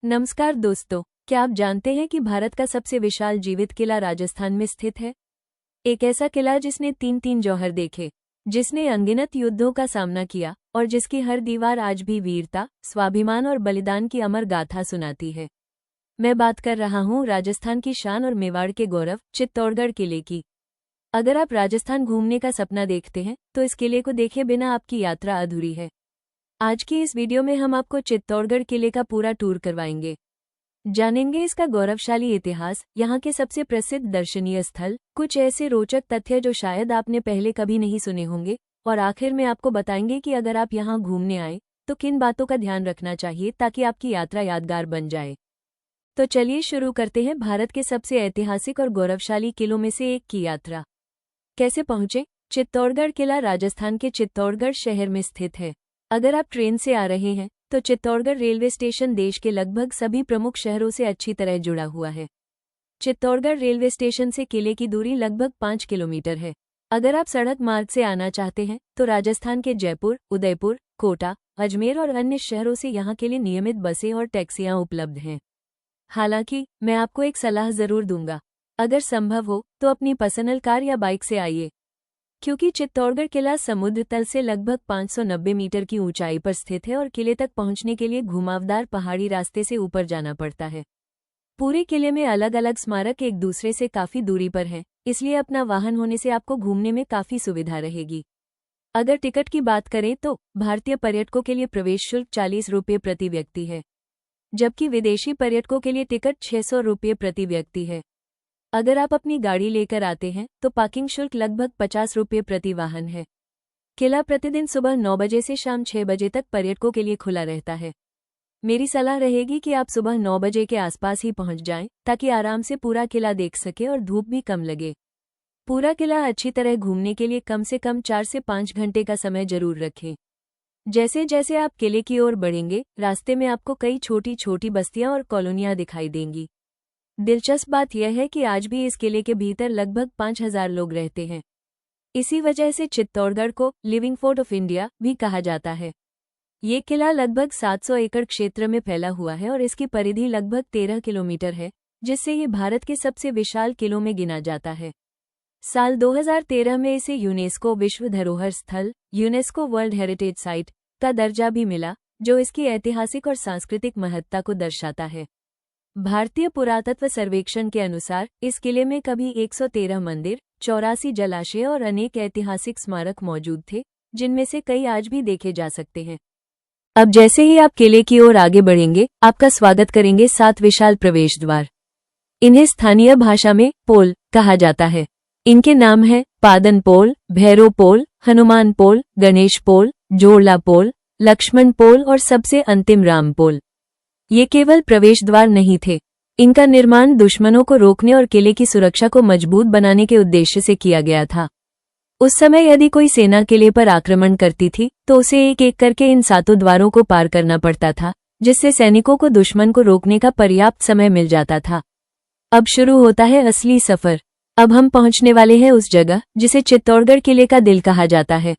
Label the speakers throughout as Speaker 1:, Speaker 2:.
Speaker 1: नमस्कार दोस्तों, क्या आप जानते हैं कि भारत का सबसे विशाल जीवित किला राजस्थान में स्थित है। एक ऐसा किला जिसने तीन तीन जौहर देखे, जिसने अनगिनत युद्धों का सामना किया और जिसकी हर दीवार आज भी वीरता, स्वाभिमान और बलिदान की अमर गाथा सुनाती है। मैं बात कर रहा हूँ राजस्थान की शान और मेवाड़ के गौरव चित्तौड़गढ़ किले की। अगर आप राजस्थान घूमने का सपना देखते हैं तो इस किले को देखे बिना आपकी यात्रा अधूरी है। आज की इस वीडियो में हम आपको चित्तौड़गढ़ किले का पूरा टूर करवाएंगे। जानेंगे इसका गौरवशाली इतिहास, यहाँ के सबसे प्रसिद्ध दर्शनीय स्थल, कुछ ऐसे रोचक तथ्य जो शायद आपने पहले कभी नहीं सुने होंगे, और आखिर में आपको बताएंगे कि अगर आप यहाँ घूमने आए तो किन बातों का ध्यान रखना चाहिए ताकि आपकी यात्रा यादगार बन जाए। तो चलिए शुरू करते हैं भारत के सबसे ऐतिहासिक और गौरवशाली किलों में से एक की यात्रा। कैसे पहुंचे? चित्तौड़गढ़ किला राजस्थान के चित्तौड़गढ़ शहर में स्थित है। अगर आप ट्रेन से आ रहे हैं तो चित्तौड़गढ़ रेलवे स्टेशन देश के लगभग सभी प्रमुख शहरों से अच्छी तरह जुड़ा हुआ है। चित्तौड़गढ़ रेलवे स्टेशन से किले की दूरी लगभग 5 किलोमीटर है। अगर आप सड़क मार्ग से आना चाहते हैं तो राजस्थान के जयपुर, उदयपुर, कोटा, अजमेर और अन्य शहरों से यहाँ के लिए नियमित बसें और टैक्सियाँ उपलब्ध हैं। हालांकि मैं आपको एक सलाह जरूर दूंगा, अगर संभव हो तो अपनी पर्सनल कार या बाइक से आइए, क्योंकि चित्तौड़गढ़ किला समुद्र तल से लगभग 590 मीटर की ऊंचाई पर स्थित है और किले तक पहुंचने के लिए घुमावदार पहाड़ी रास्ते से ऊपर जाना पड़ता है। पूरे किले में अलग अलग स्मारक एक दूसरे से काफी दूरी पर हैं, इसलिए अपना वाहन होने से आपको घूमने में काफी सुविधा रहेगी। अगर टिकट की बात करें तो भारतीय पर्यटकों के लिए प्रवेश शुल्क 40 रुपये प्रति व्यक्ति है, जबकि विदेशी पर्यटकों के लिए टिकट 600 रुपये प्रति व्यक्ति है। अगर आप अपनी गाड़ी लेकर आते हैं तो पार्किंग शुल्क लगभग 50 रुपये प्रति वाहन है। किला प्रतिदिन सुबह 9 बजे से शाम 6 बजे तक पर्यटकों के लिए खुला रहता है। मेरी सलाह रहेगी कि आप सुबह 9 बजे के आसपास ही पहुंच जाएं ताकि आराम से पूरा किला देख सके और धूप भी कम लगे। पूरा किला अच्छी तरह घूमने के लिए कम से कम 4 से 5 घंटे का समय जरूर रखें। जैसे जैसे आप किले की ओर बढ़ेंगे, रास्ते में आपको कई छोटी छोटी बस्तियां और कॉलोनियां दिखाई देंगी। दिलचस्प बात यह है कि आज भी इस किले के भीतर लगभग 5000 लोग रहते हैं। इसी वजह से चित्तौड़गढ़ को लिविंग फोर्ट ऑफ इंडिया भी कहा जाता है। ये किला लगभग 700 एकड़ क्षेत्र में फैला हुआ है और इसकी परिधि लगभग 13 किलोमीटर है, जिससे ये भारत के सबसे विशाल किलों में गिना जाता है। साल 2013 में इसे यूनेस्को विश्व धरोहर स्थल यूनेस्को वर्ल्ड हेरिटेज साइट का दर्जा भी मिला, जो इसकी ऐतिहासिक और सांस्कृतिक महत्ता को दर्शाता है। भारतीय पुरातत्व सर्वेक्षण के अनुसार इस किले में कभी 113 मंदिर, 84 जलाशय और अनेक ऐतिहासिक स्मारक मौजूद थे, जिनमें से कई आज भी देखे जा सकते हैं। अब जैसे ही आप किले की ओर आगे बढ़ेंगे, आपका स्वागत करेंगे 7 विशाल प्रवेश द्वार। इन्हें स्थानीय भाषा में पोल कहा जाता है। इनके नाम हैं पादन पोल, भैरव पोल, हनुमान पोल, गणेश पोल, जोड़ला पोल, लक्ष्मण पोल और सबसे अंतिम राम पोल। ये केवल प्रवेश द्वार नहीं थे, इनका निर्माण दुश्मनों को रोकने और किले की सुरक्षा को मजबूत बनाने के उद्देश्य से किया गया था। उस समय यदि कोई सेना किले पर आक्रमण करती थी तो उसे एक एक करके इन 7 द्वारों को पार करना पड़ता था, जिससे सैनिकों को दुश्मन को रोकने का पर्याप्त समय मिल जाता था। अब शुरू होता है असली सफर। अब हम पहुंचने वाले हैं उस जगह जिसे चित्तौड़गढ़ किले का दिल कहा जाता है।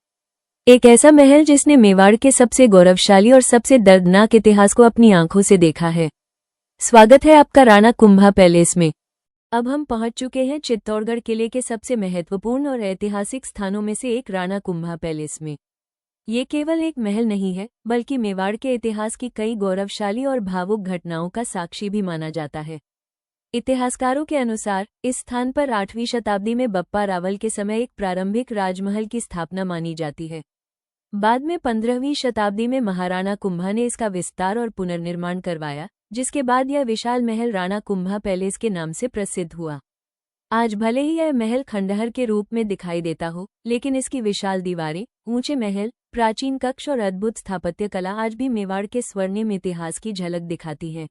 Speaker 1: एक ऐसा महल जिसने मेवाड़ के सबसे गौरवशाली और सबसे दर्दनाक इतिहास को अपनी आंखों से देखा है। स्वागत है आपका राणा कुंभा पैलेस में। अब हम पहुंच चुके हैं चित्तौड़गढ़ किले के सबसे महत्वपूर्ण और ऐतिहासिक स्थानों में से एक राणा कुंभा पैलेस में। ये केवल एक महल नहीं है, बल्कि मेवाड़ के इतिहास की कई गौरवशाली और भावुक घटनाओं का साक्षी भी माना जाता है। इतिहासकारों के अनुसार इस स्थान पर 8वीं शताब्दी में बप्पा रावल के समय एक प्रारंभिक राजमहल की स्थापना मानी जाती है। बाद में 15वीं शताब्दी में महाराणा कुंभा ने इसका विस्तार और पुनर्निर्माण करवाया, जिसके बाद यह विशाल महल राणा कुंभा पैलेस के नाम से प्रसिद्ध हुआ। आज भले ही यह महल खंडहर के रूप में दिखाई देता हो, लेकिन इसकी विशाल दीवारें, ऊंचे महल, प्राचीन कक्ष और अद्भुत स्थापत्य कला आज भी मेवाड़ के स्वर्णिम इतिहास की झलक दिखाती है।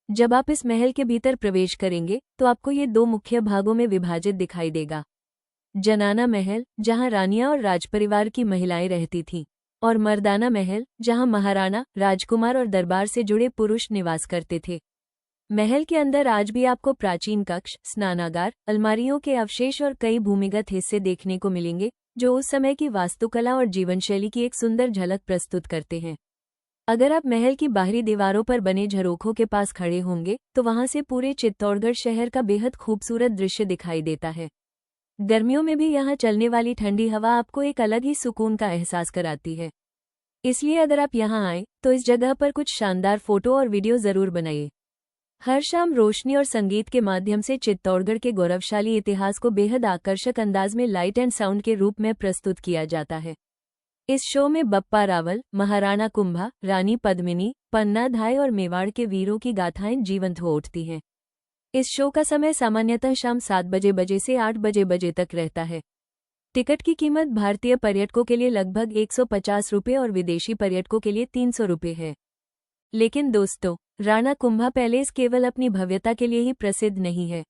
Speaker 1: जब आप इस महल के भीतर प्रवेश करेंगे तो आपको ये 2 मुख्य भागों में विभाजित दिखाई देगा। जनाना महल, जहां रानियां और राजपरिवार की महिलाएं रहती थीं, और मर्दाना महल, जहां महाराणा, राजकुमार और दरबार से जुड़े पुरुष निवास करते थे। महल के अंदर आज भी आपको प्राचीन कक्ष, स्नानागार, अलमारियों के अवशेष और कई भूमिगत हिस्से देखने को मिलेंगे, जो उस समय की वास्तुकला और जीवनशैली की एक सुंदर झलक प्रस्तुत करते हैं। अगर आप महल की बाहरी दीवारों पर बने झरोखों के पास खड़े होंगे तो वहां से पूरे चित्तौड़गढ़ शहर का बेहद खूबसूरत दृश्य दिखाई देता है। गर्मियों में भी यहाँ चलने वाली ठंडी हवा आपको एक अलग ही सुकून का एहसास कराती है। इसलिए अगर आप यहाँ आए तो इस जगह पर कुछ शानदार फोटो और वीडियो जरूर बनाइए। हर शाम रोशनी और संगीत के माध्यम से चित्तौड़गढ़ के गौरवशाली इतिहास को बेहद आकर्षक अंदाज में लाइट एंड साउंड के रूप में प्रस्तुत किया जाता है। इस शो में बप्पा रावल, महाराणा कुंभा, रानी पद्मिनी, पन्ना धाय और मेवाड़ के वीरों की गाथाएं जीवंत हो उठती हैं। इस शो का समय सामान्यतः शाम 7 बजे से 8 बजे तक रहता है। टिकट की कीमत भारतीय पर्यटकों के लिए लगभग 150 रुपये और विदेशी पर्यटकों के लिए 300 रुपये है। लेकिन दोस्तों, राणा कुंभा पैलेस केवल अपनी भव्यता के लिए ही प्रसिद्ध नहीं है।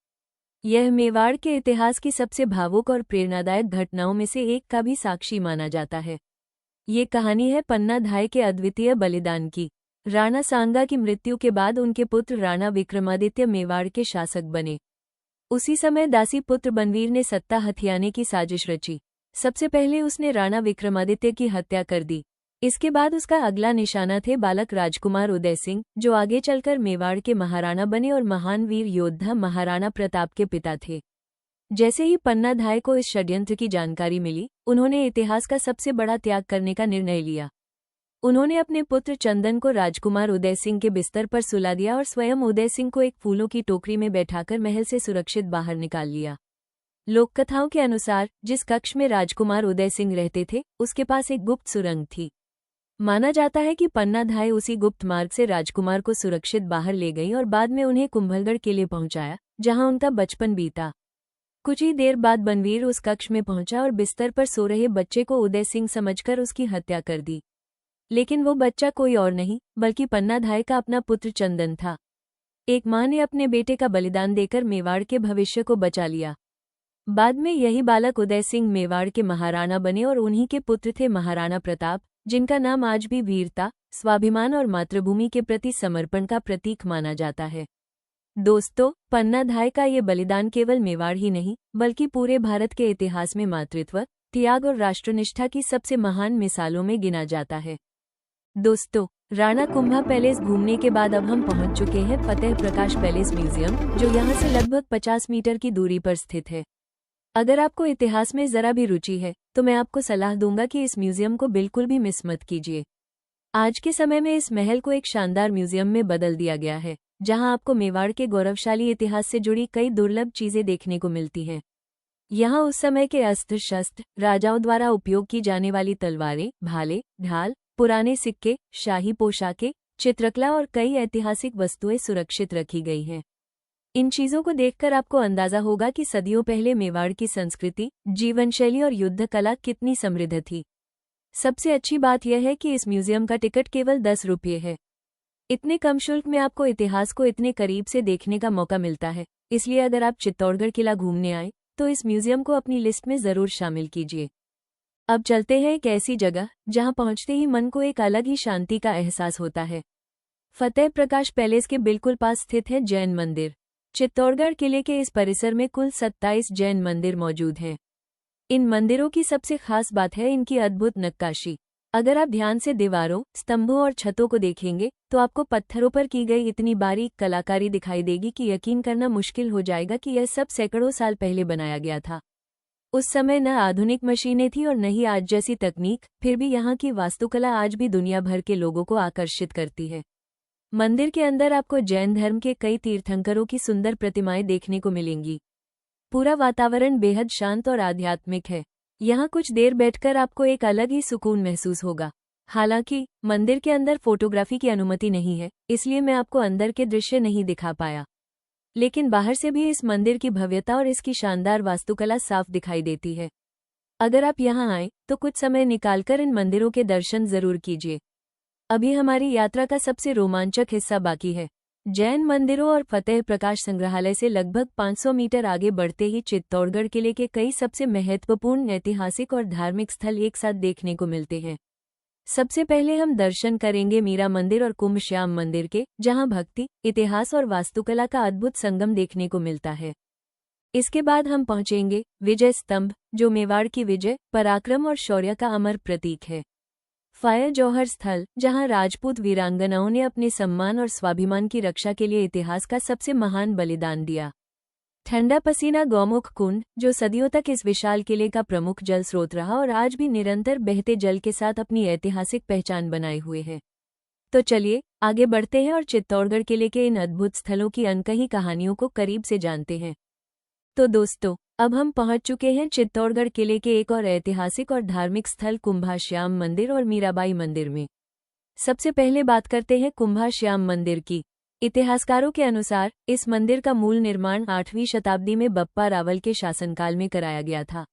Speaker 1: यह मेवाड़ के इतिहास की सबसे भावुक और प्रेरणादायक घटनाओं में से एक का भी साक्षी माना जाता है। ये कहानी है पन्ना धाय के अद्वितीय बलिदान की। राणा सांगा की मृत्यु के बाद उनके पुत्र राणा विक्रमादित्य मेवाड़ के शासक बने। उसी समय दासी पुत्र बनवीर ने सत्ता हथियाने की साजिश रची। सबसे पहले उसने राणा विक्रमादित्य की हत्या कर दी। इसके बाद उसका अगला निशाना थे बालक राजकुमार उदय सिंह, जो आगे चलकर मेवाड़ के महाराणा बने और महान वीर योद्धा महाराणा प्रताप के पिता थे। जैसे ही पन्ना धाय को इस षड्यंत्र की जानकारी मिली, उन्होंने इतिहास का सबसे बड़ा त्याग करने का निर्णय लिया। उन्होंने अपने पुत्र चंदन को राजकुमार उदय सिंह के बिस्तर पर सुला दिया और स्वयं उदय सिंह को एक फूलों की टोकरी में बैठाकर महल से सुरक्षित बाहर निकाल लिया। लोककथाओं के अनुसार जिस कक्ष में राजकुमार उदय सिंह रहते थे, उसके पास एक गुप्त सुरंग थी। माना जाता है कि पन्ना धाय उसी गुप्त मार्ग से राजकुमार को सुरक्षित बाहर ले गई और बाद में उन्हें कुंभलगढ़ किले पहुंचाया, जहां उनका बचपन बीता। कुछ ही देर बाद बनवीर उस कक्ष में पहुंचा और बिस्तर पर सो रहे बच्चे को उदय सिंह समझकर उसकी हत्या कर दी। लेकिन वो बच्चा कोई और नहीं बल्कि पन्ना धाय का अपना पुत्र चंदन था। एक मां ने अपने बेटे का बलिदान देकर मेवाड़ के भविष्य को बचा लिया। बाद में यही बालक उदय सिंह मेवाड़ के महाराणा बने और उन्हीं के पुत्र थे महाराणा प्रताप, जिनका नाम आज भी वीरता, स्वाभिमान और मातृभूमि के प्रति समर्पण का प्रतीक माना जाता है। दोस्तों, पन्ना धाय का ये बलिदान केवल मेवाड़ ही नहीं बल्कि पूरे भारत के इतिहास में मातृत्व, त्याग और राष्ट्रनिष्ठा की सबसे महान मिसालों में गिना जाता है। दोस्तों, राणा कुंभा पैलेस घूमने के बाद अब हम पहुंच चुके हैं फतेह प्रकाश पैलेस म्यूजियम, जो यहाँ से लगभग 50 मीटर की दूरी पर स्थित है। अगर आपको इतिहास में जरा भी रुचि है तो मैं आपको सलाह दूंगा कि इस म्यूजियम को बिल्कुल भी मिस मत कीजिए। आज के समय में इस महल को एक शानदार म्यूजियम में बदल दिया गया है, जहां आपको मेवाड़ के गौरवशाली इतिहास से जुड़ी कई दुर्लभ चीजें देखने को मिलती हैं। यहाँ उस समय के अस्त्र शस्त्र, राजाओं द्वारा उपयोग की जाने वाली तलवारें, भाले, ढाल, पुराने सिक्के, शाही पोशाकें, चित्रकला और कई ऐतिहासिक वस्तुएं सुरक्षित रखी गई हैं। इन चीजों को देखकर आपको अंदाजा होगा कि सदियों पहले मेवाड़ की संस्कृति, जीवनशैली और युद्ध कला कितनी समृद्ध थी। सबसे अच्छी बात यह है कि इस म्यूजियम का टिकट केवल 10 रुपये है। इतने कम शुल्क में आपको इतिहास को इतने करीब से देखने का मौका मिलता है। इसलिए अगर आप चित्तौड़गढ़ किला घूमने आए तो इस म्यूजियम को अपनी लिस्ट में जरूर शामिल कीजिए। अब चलते हैं एक ऐसी जगह जहां पहुंचते ही मन को एक अलग ही शांति का एहसास होता है। फतेह प्रकाश पैलेस के बिल्कुल पास स्थित है जैन मंदिर। चित्तौड़गढ़ किले के इस परिसर में कुल 27 जैन मंदिर मौजूद हैं। इन मंदिरों की सबसे खास बात है इनकी अद्भुत नक्काशी। अगर आप ध्यान से दीवारों, स्तंभों और छतों को देखेंगे तो आपको पत्थरों पर की गई इतनी बारीक कलाकारी दिखाई देगी कि यकीन करना मुश्किल हो जाएगा कि यह सब सैकड़ों साल पहले बनाया गया था। उस समय न आधुनिक मशीनें थी और न ही आज जैसी तकनीक, फिर भी यहाँ की वास्तुकला आज भी दुनिया भर के लोगों को आकर्षित करती है। मंदिर के अंदर आपको जैन धर्म के कई तीर्थंकरों की सुंदर प्रतिमाएं देखने को मिलेंगी। पूरा वातावरण बेहद शांत और आध्यात्मिक है। यहाँ कुछ देर बैठकर आपको एक अलग ही सुकून महसूस होगा। हालांकि मंदिर के अंदर फोटोग्राफी की अनुमति नहीं है, इसलिए मैं आपको अंदर के दृश्य नहीं दिखा पाया। लेकिन बाहर से भी इस मंदिर की भव्यता और इसकी शानदार वास्तुकला साफ दिखाई देती है। अगर आप यहाँ आए तो कुछ समय निकालकर इन मंदिरों के दर्शन जरूर कीजिए। अभी हमारी यात्रा का सबसे रोमांचक हिस्सा बाकी है। जैन मंदिरों और फतेह प्रकाश संग्रहालय से लगभग 500 मीटर आगे बढ़ते ही चित्तौड़गढ़ किले के कई सबसे महत्वपूर्ण ऐतिहासिक और धार्मिक स्थल एक साथ देखने को मिलते हैं। सबसे पहले हम दर्शन करेंगे मीरा मंदिर और कुंभ श्याम मंदिर के, जहां भक्ति, इतिहास और वास्तुकला का अद्भुत संगम देखने को मिलता है। इसके बाद हम पहुंचेंगे विजय स्तंभ, जो मेवाड़ की विजय, पराक्रम और शौर्य का अमर प्रतीक है। फायर जौहर स्थल, जहां राजपूत वीरांगनाओं ने अपने सम्मान और स्वाभिमान की रक्षा के लिए इतिहास का सबसे महान बलिदान दिया। ठंडा पसीना गौमुख कुंड, जो सदियों तक इस विशाल किले का प्रमुख जल स्रोत रहा और आज भी निरंतर बहते जल के साथ अपनी ऐतिहासिक पहचान बनाए हुए है। तो चलिए आगे बढ़ते हैं और चित्तौड़गढ़ किले के इन अद्भुत स्थलों की अनकही कहानियों को करीब से जानते हैं। तो दोस्तों, अब हम पहुंच चुके हैं चित्तौड़गढ़ किले के एक और ऐतिहासिक और धार्मिक स्थल कुंभाश्याम मंदिर और मीराबाई मंदिर में। सबसे पहले बात करते हैं कुंभाश्याम मंदिर की। इतिहासकारों के अनुसार इस मंदिर का मूल निर्माण 8वीं शताब्दी में बप्पा रावल के शासनकाल में कराया गया था।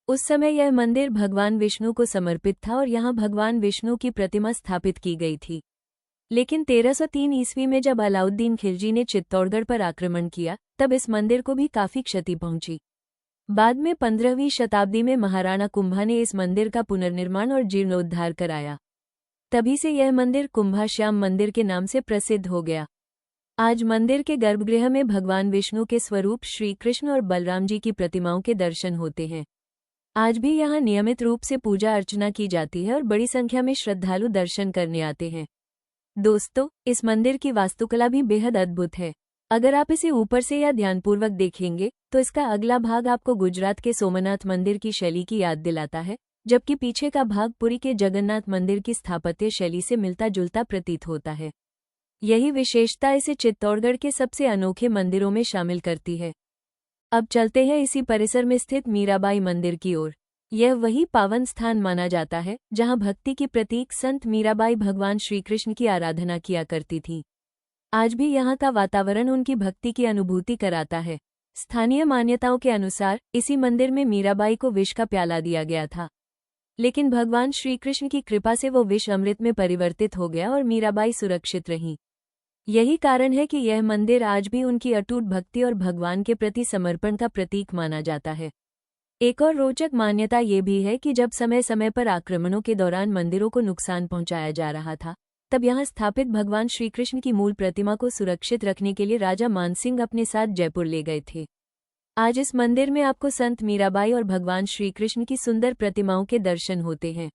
Speaker 1: उस समय यह मंदिर भगवान विष्णु को समर्पित था और यहाँ भगवान विष्णु की प्रतिमा स्थापित की गई थी। लेकिन 1303 ईस्वी में जब अलाउद्दीन खिलजी ने चित्तौड़गढ़ पर आक्रमण किया, तब इस मंदिर को भी काफी क्षति पहुंची। बाद में 15वीं शताब्दी में महाराणा कुंभा ने इस मंदिर का पुनर्निर्माण और जीर्णोद्धार कराया। तभी से यह मंदिर कुंभाश्याम मंदिर के नाम से प्रसिद्ध हो गया। आज मंदिर के गर्भगृह में भगवान विष्णु के स्वरूप श्री कृष्ण और बलराम जी की प्रतिमाओं के दर्शन होते हैं। आज भी यहाँ नियमित रूप से पूजा अर्चना की जाती है और बड़ी संख्या में श्रद्धालु दर्शन करने आते हैं। दोस्तों, इस मंदिर की वास्तुकला भी बेहद अद्भुत है। अगर आप इसे ऊपर से या ध्यानपूर्वक देखेंगे तो इसका अगला भाग आपको गुजरात के सोमनाथ मंदिर की शैली की याद दिलाता है, जबकि पीछे का भाग पुरी के जगन्नाथ मंदिर की स्थापत्य शैली से मिलता जुलता प्रतीत होता है। यही विशेषता इसे चित्तौड़गढ़ के सबसे अनोखे मंदिरों में शामिल करती है। अब चलते हैं इसी परिसर में स्थित मीराबाई मंदिर की ओर। यह वही पावन स्थान माना जाता है जहां भक्ति की प्रतीक संत मीराबाई भगवान श्री कृष्ण की आराधना किया करती थी। आज भी यहाँ का वातावरण उनकी भक्ति की अनुभूति कराता है। स्थानीय मान्यताओं के अनुसार इसी मंदिर में मीराबाई को विष का प्याला दिया गया था, लेकिन भगवान श्री कृष्ण की कृपा से वो विष अमृत में परिवर्तित हो गया और मीराबाई सुरक्षित रहीं। यही कारण है कि यह मंदिर आज भी उनकी अटूट भक्ति और भगवान के प्रति समर्पण का प्रतीक माना जाता है। एक और रोचक मान्यता ये भी है कि जब समय समय पर आक्रमणों के दौरान मंदिरों को नुकसान पहुंचाया जा रहा था, तब यहाँ स्थापित भगवान श्री कृष्ण की मूल प्रतिमा को सुरक्षित रखने के लिए राजा मानसिंह अपने साथ जयपुर ले गए थे। आज इस मंदिर में आपको संत मीराबाई और भगवान श्री कृष्ण की सुंदर प्रतिमाओं के दर्शन होते हैं।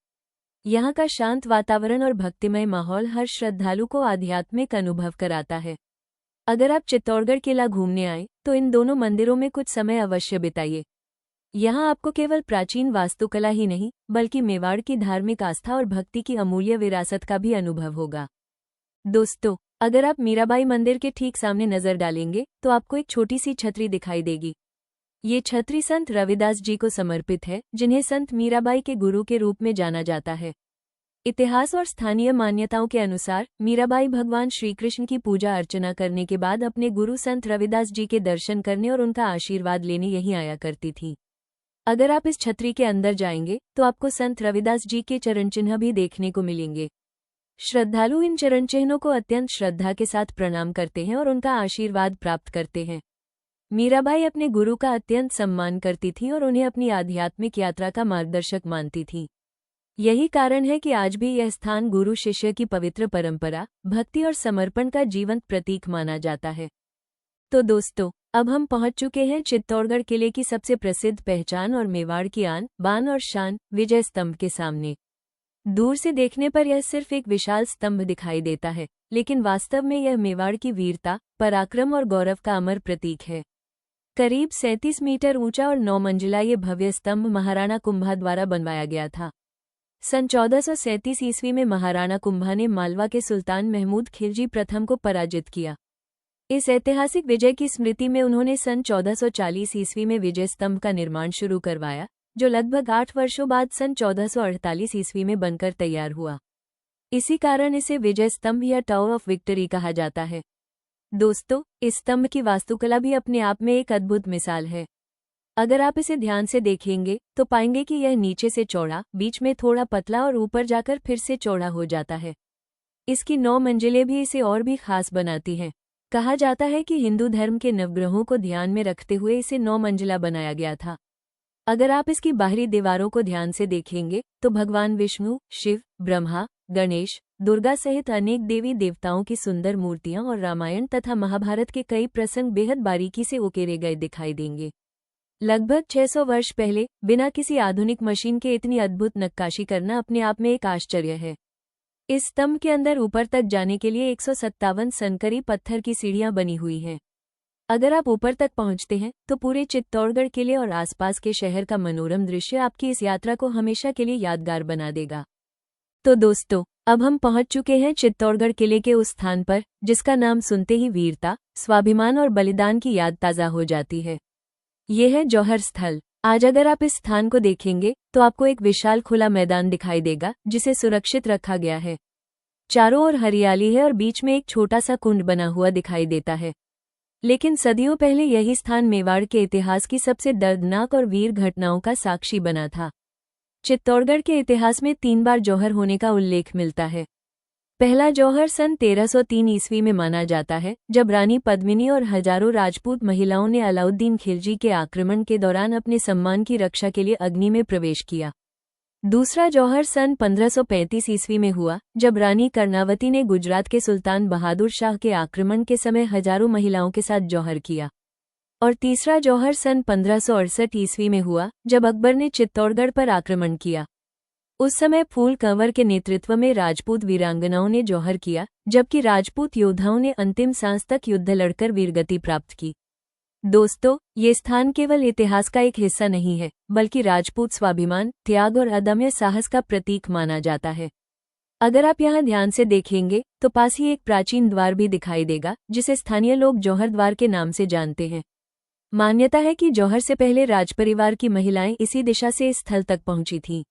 Speaker 1: यहाँ का शांत वातावरण और भक्तिमय माहौल हर श्रद्धालु को आध्यात्मिक अनुभव कराता है। अगर आप चित्तौड़गढ़ किला घूमने आए तो इन दोनों मंदिरों में कुछ समय अवश्य बिताइए। यहाँ आपको केवल प्राचीन वास्तुकला ही नहीं, बल्कि मेवाड़ की धार्मिक आस्था और भक्ति की अमूल्य विरासत का भी अनुभव होगा। दोस्तों, अगर आप मीराबाई मंदिर के ठीक सामने नजर डालेंगे तो आपको एक छोटी सी छतरी दिखाई देगी। ये छतरी संत रविदास जी को समर्पित है, जिन्हें संत मीराबाई के गुरु के रूप में जाना जाता है। इतिहास और स्थानीय मान्यताओं के अनुसार मीराबाई भगवान श्री कृष्ण की पूजा अर्चना करने के बाद अपने गुरु संत रविदास जी के दर्शन करने और उनका आशीर्वाद लेने यहीं आया करती थी। अगर आप इस छतरी के अंदर जाएंगे तो आपको संत रविदास जी के चरण चिन्ह भी देखने को मिलेंगे। श्रद्धालु इन चरण चिन्हों को अत्यंत श्रद्धा के साथ प्रणाम करते हैं और उनका आशीर्वाद प्राप्त करते हैं। मीराबाई अपने गुरु का अत्यंत सम्मान करती थी और उन्हें अपनी आध्यात्मिक यात्रा का मार्गदर्शक मानती थी। यही कारण है कि आज भी यह स्थान गुरु शिष्य की पवित्र परंपरा, भक्ति और समर्पण का जीवंत प्रतीक माना जाता है। तो दोस्तों, अब हम पहुंच चुके हैं चित्तौड़गढ़ किले की सबसे प्रसिद्ध पहचान और मेवाड़ की आन, बान और शान, विजय स्तंभ के सामने। दूर से देखने पर यह सिर्फ एक विशाल स्तंभ दिखाई देता है, लेकिन वास्तव में यह मेवाड़ की वीरता, पराक्रम और गौरव का अमर प्रतीक है। करीब 37 मीटर ऊंचा और 9 मंजिला ये भव्य स्तंभ महाराणा कुंभा द्वारा बनवाया गया था। सन 1437 ईस्वी में महाराणा कुंभा ने मालवा के सुल्तान महमूद खिलजी प्रथम को पराजित किया। इस ऐतिहासिक विजय की स्मृति में उन्होंने सन 1440 ईस्वी में विजय स्तंभ का निर्माण शुरू करवाया, जो लगभग 8 वर्षों बाद सन 1448 ईस्वी में बनकर तैयार हुआ। इसी कारण इसे विजय स्तंभ या टावर ऑफ विक्ट्री कहा जाता है। दोस्तों, इस स्तंभ की वास्तुकला भी अपने आप में एक अद्भुत मिसाल है। अगर आप इसे ध्यान से देखेंगे तो पाएंगे कि यह नीचे से चौड़ा, बीच में थोड़ा पतला और ऊपर जाकर फिर से चौड़ा हो जाता है। इसकी 9 मंजिलें भी इसे और भी खास बनाती हैं। कहा जाता है कि हिंदू धर्म के नवग्रहों को ध्यान में रखते हुए इसे 9 मंजिला बनाया गया था। अगर आप इसकी बाहरी दीवारों को ध्यान से देखेंगे तो भगवान विष्णु, शिव, ब्रह्मा, गणेश, दुर्गा सहित अनेक देवी देवताओं की सुंदर मूर्तियां और रामायण तथा महाभारत के कई प्रसंग बेहद बारीकी से उकेरे गए दिखाई देंगे। लगभग 600 वर्ष पहले बिना किसी आधुनिक मशीन के इतनी अद्भुत नक्काशी करना अपने आप में एक आश्चर्य है। इस स्तंभ के अंदर ऊपर तक जाने के लिए 157 संकरी पत्थर की सीढ़ियां बनी हुई हैं। अगर आप ऊपर तक पहुंचते हैं तो पूरे चित्तौड़गढ़ किले और आसपास के शहर का मनोरम दृश्य आपकी इस यात्रा को हमेशा के लिए यादगार बना देगा। तो दोस्तों, अब हम पहुंच चुके हैं चित्तौड़गढ़ किले के उस स्थान पर जिसका नाम सुनते ही वीरता, स्वाभिमान और बलिदान की याद ताज़ा हो जाती है। ये है जौहर स्थल। आज अगर आप इस स्थान को देखेंगे तो आपको एक विशाल खुला मैदान दिखाई देगा जिसे सुरक्षित रखा गया है। चारों ओर हरियाली है और बीच में एक छोटा सा कुंड बना हुआ दिखाई देता है। लेकिन सदियों पहले यही स्थान मेवाड़ के इतिहास की सबसे दर्दनाक और वीर घटनाओं का साक्षी बना था। चित्तौड़गढ़ के इतिहास में 3 बार जौहर होने का उल्लेख मिलता है। पहला जौहर सन 1303 ईस्वी में माना जाता है, जब रानी पद्मिनी और हजारों राजपूत महिलाओं ने अलाउद्दीन खिलजी के आक्रमण के दौरान अपने सम्मान की रक्षा के लिए अग्नि में प्रवेश किया। दूसरा जौहर सन 1535 ईस्वी में हुआ, जब रानी कर्णावती ने गुजरात के सुल्तान बहादुर शाह के आक्रमण के समय हजारों महिलाओं के साथ जौहर किया। और तीसरा जौहर सन 1568 ईस्वी में हुआ, जब अकबर ने चित्तौड़गढ़ पर आक्रमण किया। उस समय फूल कंवर के नेतृत्व में राजपूत वीरांगनाओं ने जौहर किया, जबकि राजपूत योद्धाओं ने अंतिम सांस तक युद्ध लड़कर वीरगति प्राप्त की। दोस्तों, ये स्थान केवल इतिहास का एक हिस्सा नहीं है, बल्कि राजपूत स्वाभिमान, त्याग और अदम्य साहस का प्रतीक माना जाता है। अगर आप यहाँ ध्यान से देखेंगे तो पास ही एक प्राचीन द्वार भी दिखाई देगा, जिसे स्थानीय लोग जौहर द्वार के नाम से जानते हैं। मान्यता है कि जौहर से पहले राजपरिवार की महिलाएं इसी दिशा से इस स्थल तक पहुंची थीं।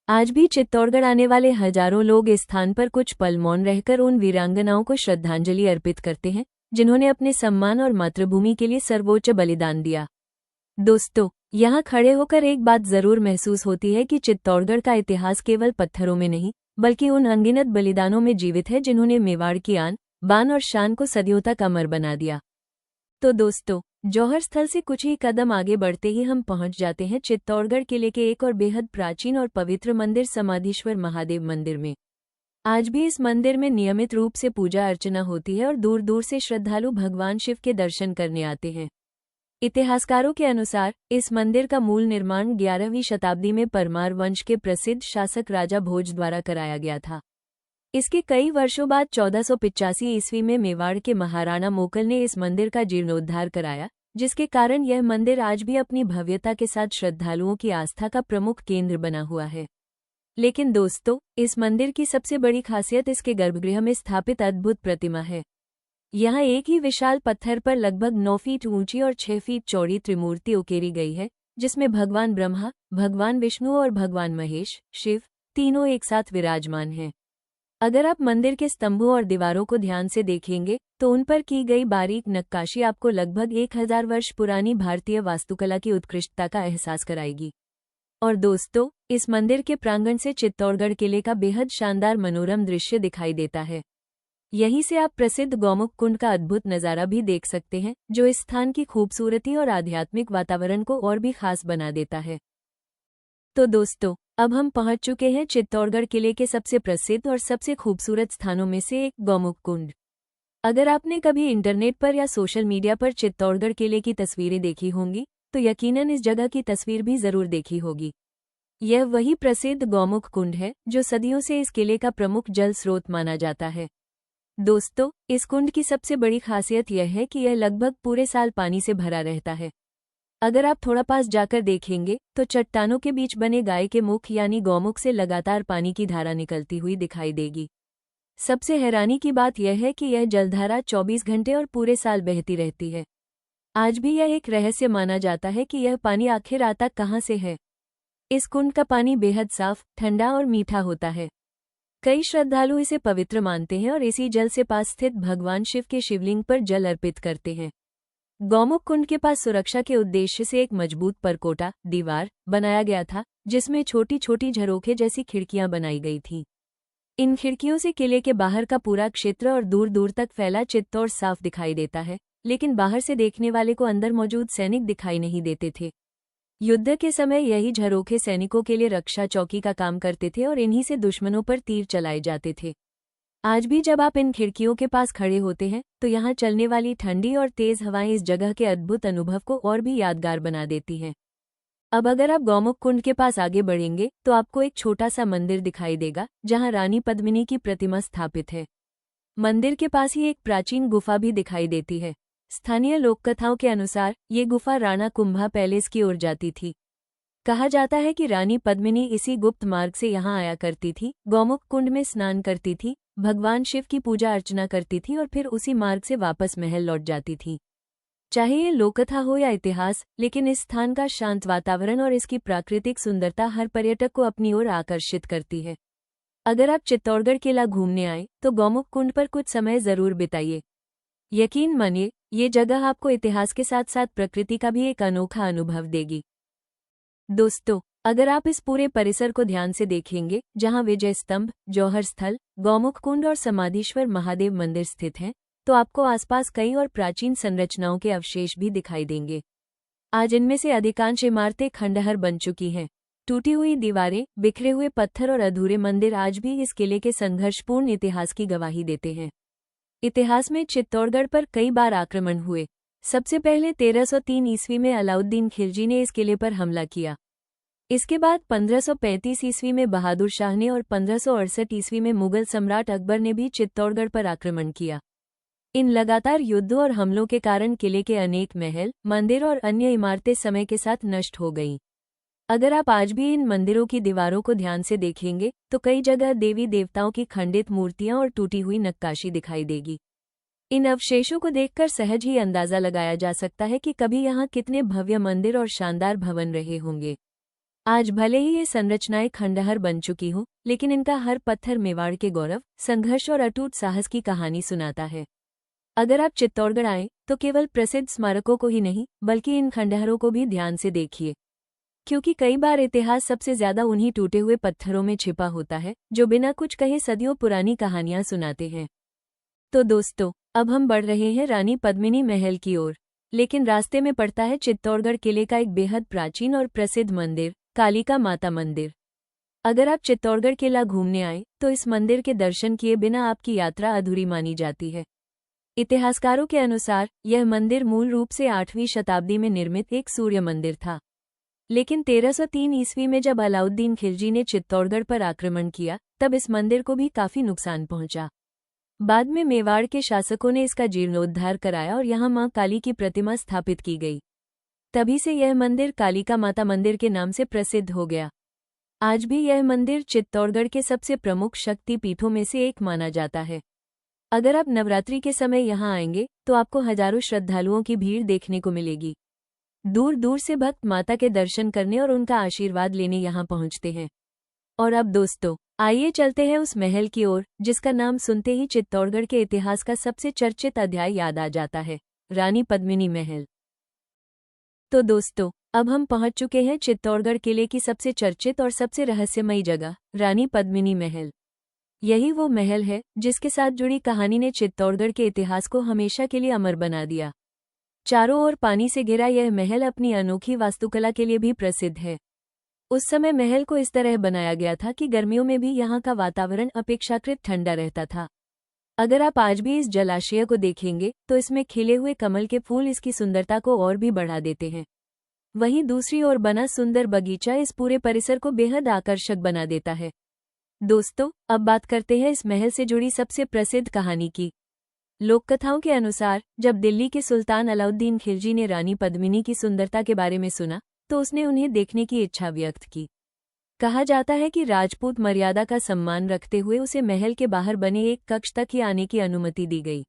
Speaker 1: आज भी चित्तौड़गढ़ आने वाले हजारों लोग इस स्थान पर कुछ पल मौन रहकर उन वीरांगनाओं को श्रद्धांजलि अर्पित करते हैं, जिन्होंने अपने सम्मान और मातृभूमि के लिए सर्वोच्च बलिदान दिया। दोस्तों, यहाँ खड़े होकर एक बात जरूर महसूस होती है कि चित्तौड़गढ़ का इतिहास केवल पत्थरों में नहीं, बल्कि उन अनगिनत बलिदानों में जीवित है जिन्होंने मेवाड़ की आन, बान और शान को सदियों तक अमर बना दिया। तो दोस्तों, जौहर स्थल से कुछ ही कदम आगे बढ़ते ही हम पहुंच जाते हैं चित्तौड़गढ़ किले के एक और बेहद प्राचीन और पवित्र मंदिर समाधीश्वर महादेव मंदिर में। आज भी इस मंदिर में नियमित रूप से पूजा अर्चना होती है और दूर दूर से श्रद्धालु भगवान शिव के दर्शन करने आते हैं। इतिहासकारों के अनुसार इस मंदिर का मूल निर्माण 11वीं शताब्दी में परमार वंश के प्रसिद्ध शासक राजा भोज द्वारा कराया गया था। इसके कई वर्षों बाद 1485 ईस्वी में मेवाड़ के महाराणा मोकल ने इस मंदिर का जीर्णोद्धार कराया, जिसके कारण यह मंदिर आज भी अपनी भव्यता के साथ श्रद्धालुओं की आस्था का प्रमुख केंद्र बना हुआ है। लेकिन दोस्तों, इस मंदिर की सबसे बड़ी खासियत इसके गर्भगृह में स्थापित अद्भुत प्रतिमा है। यहाँ एक ही विशाल पत्थर पर लगभग 9 फीट ऊंची और 6 फीट चौड़ी त्रिमूर्ति उकेरी गई है, जिसमें भगवान ब्रह्मा, भगवान विष्णु और भगवान महेश, शिव, तीनों एक साथ विराजमान हैं। अगर आप मंदिर के स्तंभों और दीवारों को ध्यान से देखेंगे तो उन पर की गई बारीक नक्काशी आपको लगभग 1000 वर्ष पुरानी भारतीय वास्तुकला की उत्कृष्टता का एहसास कराएगी। और दोस्तों, इस मंदिर के प्रांगण से चित्तौड़गढ़ किले का बेहद शानदार मनोरम दृश्य दिखाई देता है। यहीं से आप प्रसिद्ध गौमुख कुंड का अद्भुत नज़ारा भी देख सकते हैं, जो इस स्थान की खूबसूरती और आध्यात्मिक वातावरण को और भी खास बना देता है। तो दोस्तों, अब हम पहुंच चुके हैं चित्तौड़गढ़ किले के सबसे प्रसिद्ध और सबसे खूबसूरत स्थानों में से एक, गौमुख कुंड। अगर आपने कभी इंटरनेट पर या सोशल मीडिया पर चित्तौड़गढ़ किले की तस्वीरें देखी होंगी, तो यकीनन इस जगह की तस्वीर भी जरूर देखी होगी। यह वही प्रसिद्ध गौमुख कुंड है जो सदियों से इस किले का प्रमुख जल स्रोत माना जाता है। दोस्तों, इस कुंड की सबसे बड़ी खासियत यह है कि यह लगभग पूरे साल पानी से भरा रहता है। अगर आप थोड़ा पास जाकर देखेंगे तो चट्टानों के बीच बने गाय के मुख यानी गौमुख से लगातार पानी की धारा निकलती हुई दिखाई देगी। सबसे हैरानी की बात यह है कि यह जलधारा 24 घंटे और पूरे साल बहती रहती है। आज भी यह एक रहस्य माना जाता है कि यह पानी आखिर आता कहाँ से है। इस कुंड का पानी बेहद साफ, ठंडा और मीठा होता है। कई श्रद्धालु इसे पवित्र मानते हैं और इसी जल से पास स्थित भगवान शिव के शिवलिंग पर जल अर्पित करते हैं। गौमुख कुंड के पास सुरक्षा के उद्देश्य से एक मजबूत परकोटा दीवार बनाया गया था, जिसमें छोटी छोटी झरोखे जैसी खिड़कियां बनाई गई थीं। इन खिड़कियों से किले के बाहर का पूरा क्षेत्र और दूर दूर तक फैला चित्तौड़ साफ दिखाई देता है, लेकिन बाहर से देखने वाले को अंदर मौजूद सैनिक दिखाई नहीं देते थे। युद्ध के समय यही झरोखे सैनिकों के लिए रक्षा चौकी का काम करते थे और इन्हीं से दुश्मनों पर तीर चलाए जाते थे। आज भी जब आप इन खिड़कियों के पास खड़े होते हैं तो यहाँ चलने वाली ठंडी और तेज हवाएं इस जगह के अद्भुत अनुभव को और भी यादगार बना देती हैं। अब अगर आप गौमुख कुंड के पास आगे बढ़ेंगे तो आपको एक छोटा सा मंदिर दिखाई देगा जहाँ रानी पद्मिनी की प्रतिमा स्थापित है। मंदिर के पास ही एक प्राचीन गुफा भी दिखाई देती है। स्थानीय लोककथाओं के अनुसार ये गुफा राणा कुंभा पैलेस की ओर जाती थी। कहा जाता है कि रानी पद्मिनी इसी गुप्त मार्ग से यहाँ आया करती थी, गौमुख कुंड में स्नान करती थी, भगवान शिव की पूजा अर्चना करती थी और फिर उसी मार्ग से वापस महल लौट जाती थी। चाहे ये लोककथा हो या इतिहास, लेकिन इस स्थान का शांत वातावरण और इसकी प्राकृतिक सुंदरता हर पर्यटक को अपनी ओर आकर्षित करती है। अगर आप चित्तौड़गढ़ किला घूमने आए तो गौमुख कुंड पर कुछ समय जरूर बिताइए। यकीन मानिए, ये जगह आपको इतिहास के साथ साथ प्रकृति का भी एक अनोखा अनुभव देगी। दोस्तों, अगर आप इस पूरे परिसर को ध्यान से देखेंगे, जहां विजय स्तंभ, जौहर स्थल, गौमुख कुंड और समाधीश्वर महादेव मंदिर स्थित हैं, तो आपको आसपास कई और प्राचीन संरचनाओं के अवशेष भी दिखाई देंगे। आज इनमें से अधिकांश इमारतें खंडहर बन चुकी हैं। टूटी हुई दीवारें, बिखरे हुए पत्थर और अधूरे मंदिर आज भी इस किले के संघर्षपूर्ण इतिहास की गवाही देते हैं। इतिहास में चित्तौड़गढ़ पर कई बार आक्रमण हुए। सबसे पहले 1303 ईस्वी में अलाउद्दीन खिलजी ने इस किले पर हमला किया। इसके बाद 1535 ईस्वी में बहादुर शाह ने और 1568 ईस्वी में मुगल सम्राट अकबर ने भी चित्तौड़गढ़ पर आक्रमण किया। इन लगातार युद्धों और हमलों के कारण किले के अनेक महल, मंदिर और अन्य इमारतें समय के साथ नष्ट हो गईं। अगर आप आज भी इन मंदिरों की दीवारों को ध्यान से देखेंगे तो कई जगह देवी देवताओं की खंडित मूर्तियां और टूटी हुई नक्काशी दिखाई देगी। इन अवशेषों को देखकर सहज ही अंदाजा लगाया जा सकता है कि कभी यहाँ कितने भव्य मंदिर और शानदार भवन रहे होंगे। आज भले ही ये संरचनाएं खंडहर बन चुकी हों, लेकिन इनका हर पत्थर मेवाड़ के गौरव, संघर्ष और अटूट साहस की कहानी सुनाता है। अगर आप चित्तौड़गढ़ आएं तो केवल प्रसिद्ध स्मारकों को ही नहीं, बल्कि इन खंडहरों को भी ध्यान से देखिए, क्योंकि कई बार इतिहास सबसे ज्यादा उन्हीं टूटे हुए पत्थरों में छिपा होता है जो बिना कुछ कहे सदियों पुरानी कहानियां सुनाते हैं। तो दोस्तों, अब हम बढ़ रहे हैं रानी पद्मिनी महल की ओर, लेकिन रास्ते में पड़ता है चित्तौड़गढ़ किले का एक बेहद प्राचीन और प्रसिद्ध मंदिर, कालिका माता मंदिर। अगर आप चित्तौड़गढ़ किला घूमने आए तो इस मंदिर के दर्शन किए बिना आपकी यात्रा अधूरी मानी जाती है। इतिहासकारों के अनुसार यह मंदिर मूल रूप से 8वीं शताब्दी में निर्मित एक सूर्य मंदिर था, लेकिन 1303 ईस्वी में जब अलाउद्दीन खिलजी ने चित्तौड़गढ़ पर आक्रमण किया, तब इस मंदिर को भी काफी नुकसान पहुंचा। बाद में मेवाड़ के शासकों ने इसका जीर्णोद्धार कराया और यहाँ मां काली की प्रतिमा स्थापित की गई। तभी से यह मंदिर कालिका माता मंदिर के नाम से प्रसिद्ध हो गया। आज भी यह मंदिर चित्तौड़गढ़ के सबसे प्रमुख शक्ति पीठों में से एक माना जाता है। अगर आप नवरात्रि के समय यहाँ आएंगे तो आपको हजारों श्रद्धालुओं की भीड़ देखने को मिलेगी। दूर दूर से भक्त माता के दर्शन करने और उनका आशीर्वाद लेने यहाँ पहुँचते हैं। और अब दोस्तों, आइए चलते हैं उस महल की ओर जिसका नाम सुनते ही चित्तौड़गढ़ के इतिहास का सबसे चर्चित अध्याय याद आ जाता है, रानी पद्मिनी महल। तो दोस्तों, अब हम पहुंच चुके हैं चित्तौड़गढ़ किले की सबसे चर्चित और सबसे रहस्यमयी जगह, रानी पद्मिनी महल। यही वो महल है जिसके साथ जुड़ी कहानी ने चित्तौड़गढ़ के इतिहास को हमेशा के लिए अमर बना दिया। चारों ओर पानी से घिरा यह महल अपनी अनोखी वास्तुकला के लिए भी प्रसिद्ध है। उस समय महल को इस तरह बनाया गया था कि गर्मियों में भी यहाँ का वातावरण अपेक्षाकृत ठंडा रहता था। अगर आप आज भी इस जलाशय को देखेंगे तो इसमें खिले हुए कमल के फूल इसकी सुंदरता को और भी बढ़ा देते हैं। वहीं दूसरी ओर बना सुंदर बगीचा इस पूरे परिसर को बेहद आकर्षक बना देता है। दोस्तों, अब बात करते हैं इस महल से जुड़ी सबसे प्रसिद्ध कहानी की। लोककथाओं के अनुसार जब दिल्ली के सुल्तान अलाउद्दीन खिलजी ने रानी पद्मिनी की सुंदरता के बारे में सुना तो उसने उन्हें देखने की इच्छा व्यक्त की। कहा जाता है कि राजपूत मर्यादा का सम्मान रखते हुए उसे महल के बाहर बने एक कक्ष तक ही आने की अनुमति दी गई।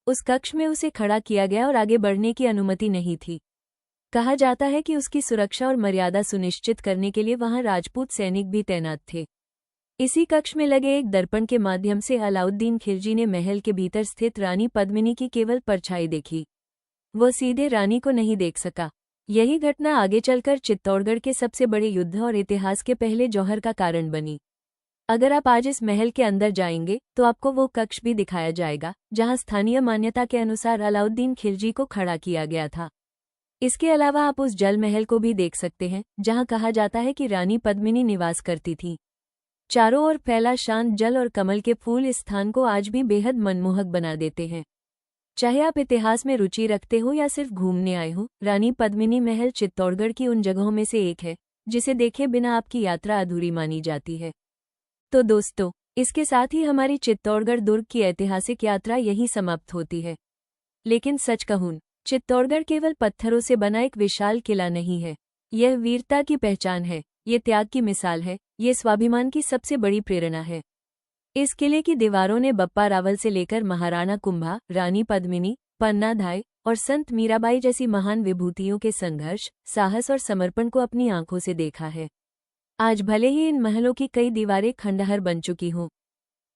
Speaker 1: उस कक्ष में उसे खड़ा किया गया और आगे बढ़ने की अनुमति नहीं थी। कहा जाता है कि उसकी सुरक्षा और मर्यादा सुनिश्चित करने के लिए वहां राजपूत सैनिक भी तैनात थे। इसी कक्ष में लगे एक दर्पण के माध्यम से अलाउद्दीन खिलजी ने महल के भीतर स्थित रानी पद्मिनी की केवल परछाई देखी। वो सीधे रानी को नहीं देख सका। यही घटना आगे चलकर चित्तौड़गढ़ के सबसे बड़े युद्ध और इतिहास के पहले जौहर का कारण बनी। अगर आप आज इस महल के अंदर जाएंगे तो आपको वो कक्ष भी दिखाया जाएगा जहां स्थानीय मान्यता के अनुसार अलाउद्दीन खिलजी को खड़ा किया गया था। इसके अलावा आप उस जल महल को भी देख सकते हैं जहां कहा जाता है कि रानी पद्मिनी निवास करती थी। चारों ओर फैला शांत जल और कमल के फूल इस स्थान को आज भी बेहद मनमोहक बना देते हैं। चाहे आप इतिहास में रुचि रखते हो या सिर्फ घूमने आए हो, रानी पद्मिनी महल चित्तौड़गढ़ की उन जगहों में से एक है जिसे देखे बिना आपकी यात्रा अधूरी मानी जाती है। तो दोस्तों, इसके साथ ही हमारी चित्तौड़गढ़ दुर्ग की ऐतिहासिक यात्रा यहीं समाप्त होती है। लेकिन सच कहूं, चित्तौड़गढ़ केवल पत्थरों से बना एक विशाल किला नहीं है। यह वीरता की पहचान है, ये त्याग की मिसाल है, ये स्वाभिमान की सबसे बड़ी प्रेरणा है। इस किले की दीवारों ने बप्पा रावल से लेकर महाराणा कुंभा, रानी पद्मिनी, पन्नाधाय और संत मीराबाई जैसी महान विभूतियों के संघर्ष, साहस और समर्पण को अपनी आंखों से देखा है। आज भले ही इन महलों की कई दीवारें खंडहर बन चुकी हों,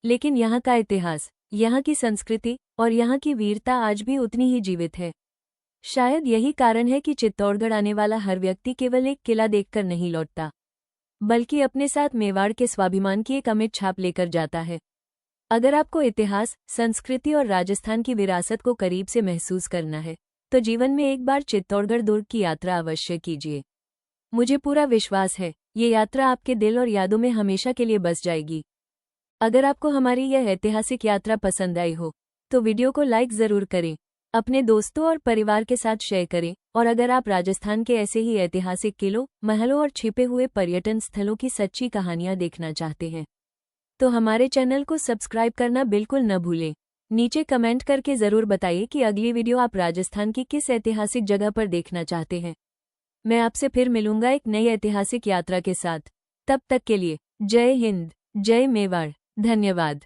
Speaker 1: लेकिन यहाँ का इतिहास, यहाँ की संस्कृति और यहाँ की वीरता आज भी उतनी ही जीवित है। शायद यही कारण है कि चित्तौड़गढ़ आने वाला हर व्यक्ति केवल एक किला देखकर नहीं लौटता, बल्कि अपने साथ मेवाड़ के स्वाभिमान की एक अमिट छाप लेकर जाता है। अगर आपको इतिहास, संस्कृति और राजस्थान की विरासत को करीब से महसूस करना है, तो जीवन में एक बार चित्तौड़गढ़ दुर्ग की यात्रा अवश्य कीजिए। मुझे पूरा विश्वास है, ये यात्रा आपके दिल और यादों में हमेशा के लिए बस जाएगी। अगर आपको हमारी यह ऐतिहासिक यात्रा पसंद आई हो, तो वीडियो को लाइक ज़रूर करें, अपने दोस्तों और परिवार के साथ शेयर करें, और अगर आप राजस्थान के ऐसे ही ऐतिहासिक किलों, महलों और छिपे हुए पर्यटन स्थलों की सच्ची कहानियां देखना चाहते हैं, तो हमारे चैनल को सब्सक्राइब करना बिल्कुल न भूलें। नीचे कमेंट करके ज़रूर बताइए कि अगली वीडियो आप राजस्थान की किस ऐतिहासिक जगह पर देखना चाहते हैं। मैं आपसे फिर मिलूंगा एक नई ऐतिहासिक यात्रा के साथ। तब तक के लिए जय हिंद, जय मेवाड़, धन्यवाद।